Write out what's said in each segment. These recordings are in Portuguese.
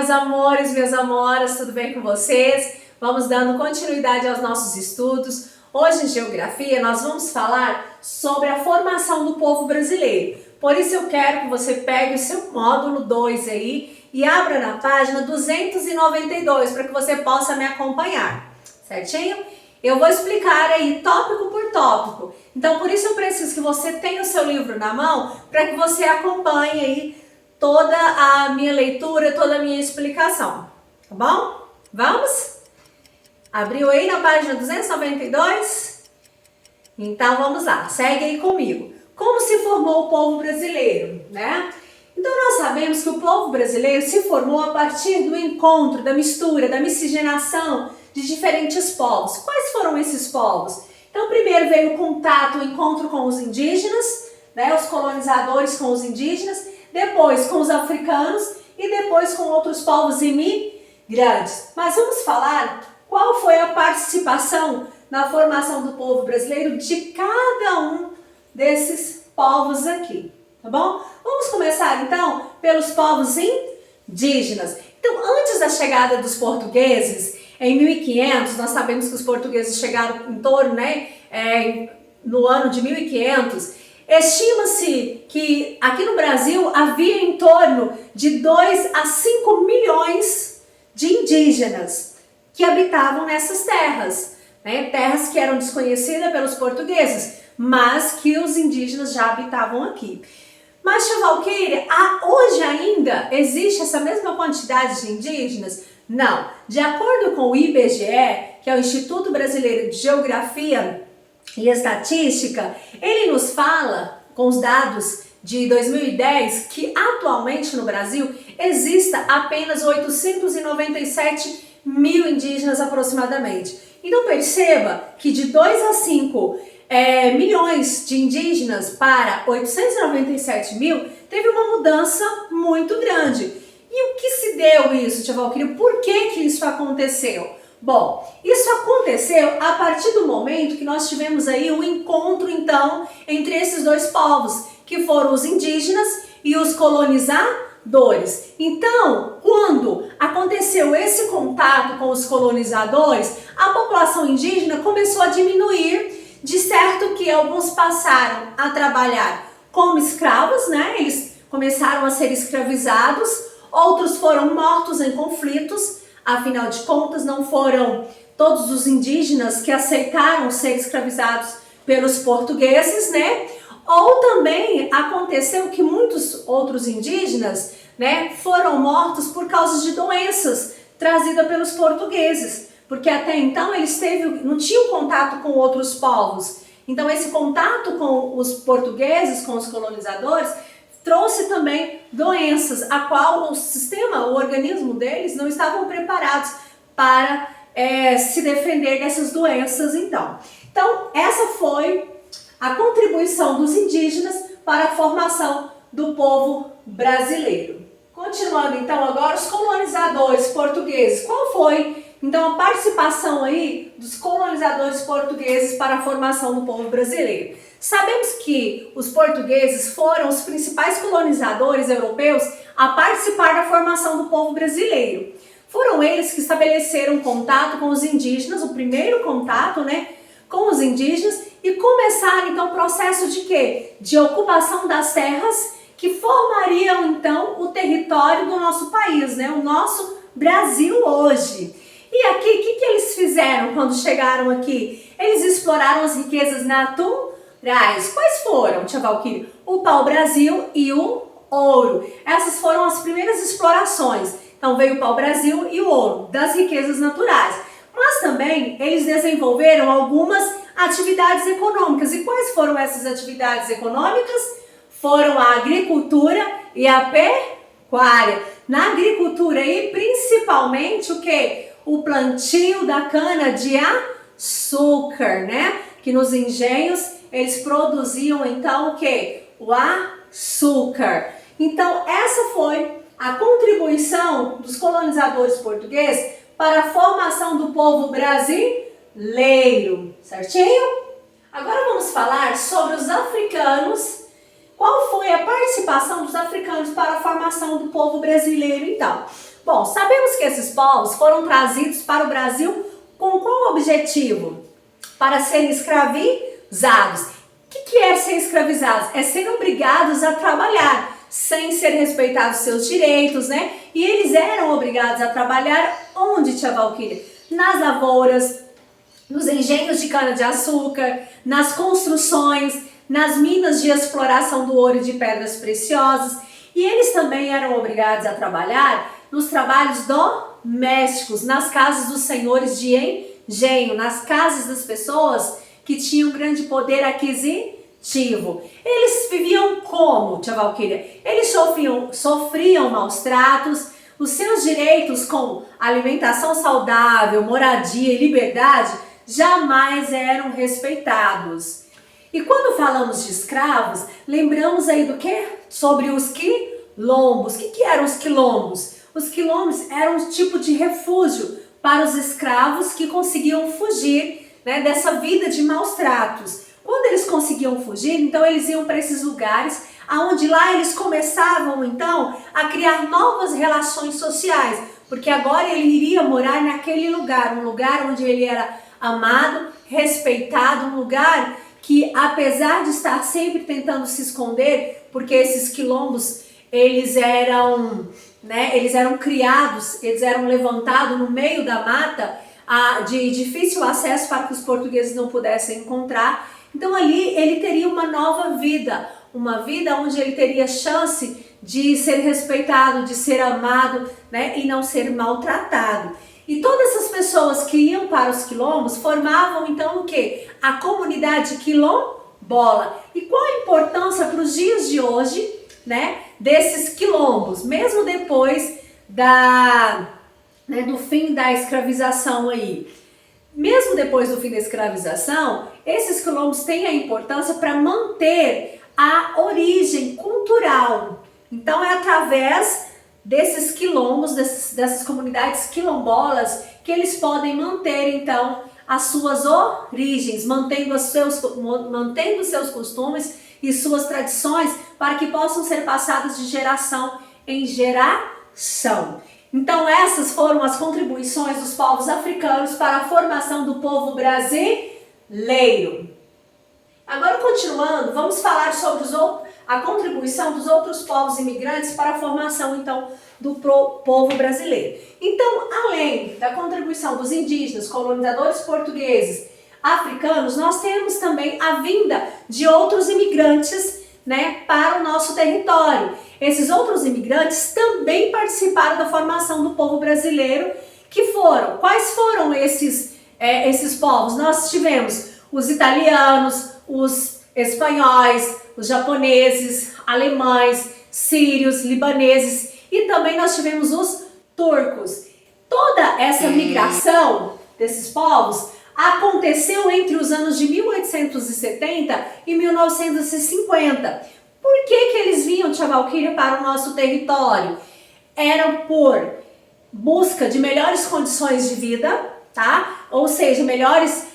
meus amores, minhas amoras, tudo bem com vocês? Vamos dando continuidade aos nossos estudos. Hoje em Geografia nós vamos falar sobre a formação do povo brasileiro. Por isso eu quero que você pegue o seu módulo 2 aí e abra na página 292 para que você possa me acompanhar, certinho? Eu vou explicar aí tópico por tópico. Então por isso eu preciso que você tenha o seu livro na mão para que você acompanhe aí toda a minha leitura, toda a minha explicação, tá bom? Vamos? Abriu aí na página 292? Então vamos lá, segue aí comigo. Como se formou o povo brasileiro, né? Então nós sabemos que o povo brasileiro se formou a partir do encontro, da mistura, da miscigenação de diferentes povos. Quais foram esses povos? Então primeiro veio o contato, o encontro com os indígenas, né? Os colonizadores com os indígenas, depois com os africanos e depois com outros povos imigrantes. Mas vamos falar qual foi a participação na formação do povo brasileiro de cada um desses povos aqui, tá bom? Vamos começar então pelos povos indígenas. Então, antes da chegada dos portugueses, em 1500, nós sabemos que os portugueses chegaram em torno, né, no ano de 1500, estima-se que aqui no Brasil havia em torno de 2 a 5 milhões de indígenas que habitavam nessas terras, né? Terras que eram desconhecidas pelos portugueses, mas que os indígenas já habitavam aqui. Mas, tia Valquíria, hoje ainda existe essa mesma quantidade de indígenas? Não. De acordo com o IBGE, que é o Instituto Brasileiro de Geografia e Estatística, ele nos fala, com os dados de 2010, que atualmente no Brasil exista apenas 897 mil indígenas aproximadamente. Então perceba que de 2 a 5 milhões de indígenas para 897 mil, teve uma mudança muito grande. E o que se deu isso, tia Valquíria? Por que isso aconteceu? Bom, isso aconteceu a partir do momento que nós tivemos aí o encontro, então, entre esses dois povos, que foram os indígenas e os colonizadores. Então, quando aconteceu esse contato com os colonizadores, a população indígena começou a diminuir, de certo que alguns passaram a trabalhar como escravos, né? Eles começaram a ser escravizados, outros foram mortos em conflitos. Afinal de contas, não foram todos os indígenas que aceitaram ser escravizados pelos portugueses, né? Ou também aconteceu que muitos outros indígenas, né, foram mortos por causa de doenças trazidas pelos portugueses, porque até então eles não tinham contato com outros povos. Então esse contato com os portugueses, com os colonizadores, trouxe também doenças, a qual o organismo deles não estavam preparados para se defender dessas doenças então. Então, essa foi a contribuição dos indígenas para a formação do povo brasileiro. Continuando então agora, os colonizadores portugueses. Qual foi então a participação aí dos colonizadores portugueses para a formação do povo brasileiro? Sabemos que os portugueses foram os principais colonizadores europeus a participar da formação do povo brasileiro. Foram eles que estabeleceram contato com os indígenas, o primeiro contato, né, com os indígenas, e começaram então o processo de quê? De ocupação das terras que formariam então o território do nosso país, né, o nosso Brasil hoje. E aqui, o que eles fizeram quando chegaram aqui? Eles exploraram as riquezas naturais. Quais foram, tia Valquíria? O pau-brasil e o ouro. Essas foram as primeiras explorações. Então veio o pau-brasil e o ouro, das riquezas naturais. Mas também eles desenvolveram algumas atividades econômicas. E quais foram essas atividades econômicas? Foram a agricultura e a pecuária. Na agricultura aí, principalmente o quê? O plantio da cana de açúcar, né? Que nos engenhos eles produziam então o que? O açúcar. Então essa foi a contribuição dos colonizadores portugueses para a formação do povo brasileiro, certinho? Agora vamos falar sobre os africanos. Qual foi a participação dos africanos para a formação do povo brasileiro então? Bom, sabemos que esses povos foram trazidos para o Brasil com qual objetivo? Para serem escravizados. O que é ser escravizados? É ser obrigados a trabalhar, sem ser respeitados seus direitos, né? E eles eram obrigados a trabalhar onde, tia Valquíria? Nas lavouras, nos engenhos de cana-de-açúcar, nas construções, nas minas de exploração do ouro e de pedras preciosas. E eles também eram obrigados a trabalhar nos trabalhos domésticos, nas casas dos senhores de engenho, nas casas das pessoas que tinham grande poder aquisitivo. Eles viviam como, tia Valquíria? Eles sofriam maus tratos, os seus direitos como alimentação saudável, moradia e liberdade jamais eram respeitados. E quando falamos de escravos, lembramos aí do que? Sobre os quilombos. O que eram os quilombos? Os quilombos eram um tipo de refúgio para os escravos que conseguiam fugir, né, dessa vida de maus tratos. Quando eles conseguiam fugir, então eles iam para esses lugares, aonde lá eles começavam então a criar novas relações sociais, porque agora ele iria morar naquele lugar, um lugar onde ele era amado, respeitado, um lugar que, apesar de estar sempre tentando se esconder, porque esses quilombos eles eram criados, eles eram levantados no meio da mata, de difícil acesso para que os portugueses não pudessem encontrar. Então ali ele teria uma nova vida, uma vida onde ele teria chance de ser respeitado, de ser amado, né, e não ser maltratado. E todas essas pessoas que iam para os quilombos formavam então o quê? A comunidade quilombola. E qual a importância para os dias de hoje, né, desses quilombos, mesmo depois do fim da escravização aí? Mesmo depois do fim da escravização, esses quilombos têm a importância para manter a origem cultural. Então é através desses quilombos, dessas comunidades quilombolas, que eles podem manter então as suas origens, mantendo os seus costumes e suas tradições, para que possam ser passadas de geração em geração. Então essas foram as contribuições dos povos africanos para a formação do povo brasileiro. Agora, continuando, vamos falar sobre a contribuição dos outros povos imigrantes para a formação, então, do povo brasileiro. Então, além da contribuição dos indígenas, colonizadores portugueses, africanos, nós temos também a vinda de outros imigrantes, né, para o nosso território. Esses outros imigrantes também participaram da formação do povo brasileiro, quais foram esses povos? Nós tivemos os italianos, os espanhóis, os japoneses, alemães, sírios, libaneses, e também nós tivemos os turcos. Toda essa migração desses povos aconteceu entre os anos de 1870 e 1950. Por que eles vinham, tia Valquíria, para o nosso território? Era por busca de melhores condições de vida, tá? Ou seja, melhores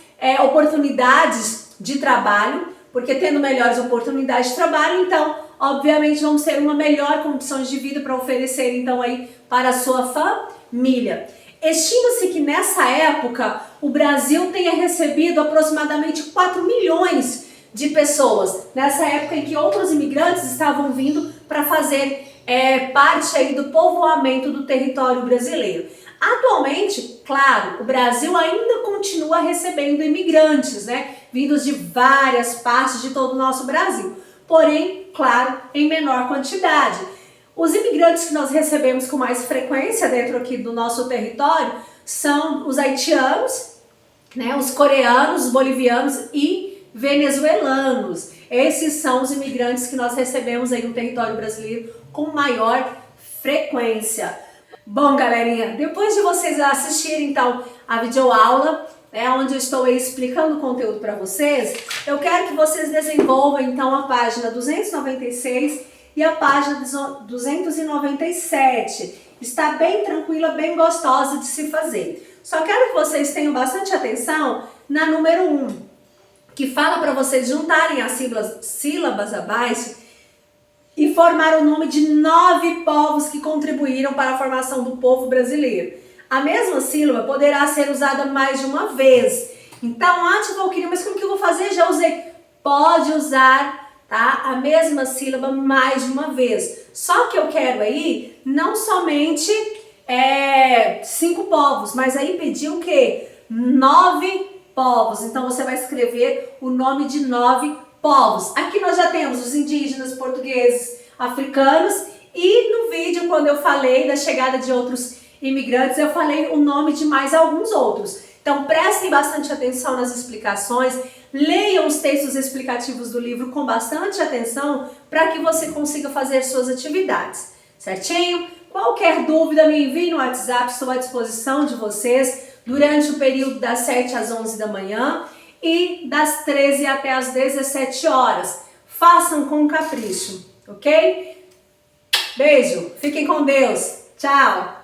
oportunidades de trabalho, porque tendo melhores oportunidades de trabalho, então, obviamente, vamos ter uma melhor condição de vida para oferecer, então, aí para a sua família. Estima-se que nessa época o Brasil tenha recebido aproximadamente 4 milhões de pessoas, nessa época em que outros imigrantes estavam vindo para fazer parte aí do povoamento do território brasileiro. Atualmente, claro, o Brasil ainda continua recebendo imigrantes, né, vindos de várias partes de todo o nosso Brasil, porém, claro, em menor quantidade. Os imigrantes que nós recebemos com mais frequência dentro aqui do nosso território são os haitianos, né, os coreanos, os bolivianos e venezuelanos. Esses são os imigrantes que nós recebemos aí no território brasileiro com maior frequência. Bom, galerinha, depois de vocês assistirem então a videoaula, onde eu estou aí explicando o conteúdo para vocês, eu quero que vocês desenvolvam então a página 296 e a página 297. Está bem tranquila, bem gostosa de se fazer. Só quero que vocês tenham bastante atenção na número 1, que fala para vocês juntarem as sílabas abaixo e formar o nome de 9 povos que contribuíram para a formação do povo brasileiro. A mesma sílaba poderá ser usada mais de uma vez. Então, Valquíria, mas como que eu vou fazer? Já usei. Pode usar, tá, a mesma sílaba mais de uma vez. Só que eu quero aí não somente 5 povos, mas aí pediu o quê? 9 povos. Então você vai escrever o nome de 9 povos. Aqui nós já temos os indígenas, portugueses, africanos, e no vídeo, quando eu falei da chegada de outros imigrantes, eu falei o nome de mais alguns outros. Então prestem bastante atenção nas explicações, leiam os textos explicativos do livro com bastante atenção para que você consiga fazer suas atividades, certinho? Qualquer dúvida me envie no WhatsApp, estou à disposição de vocês durante o período das 7 às 11 da manhã e das 13 até às 17 horas. Façam com capricho, ok? Beijo, fiquem com Deus, tchau!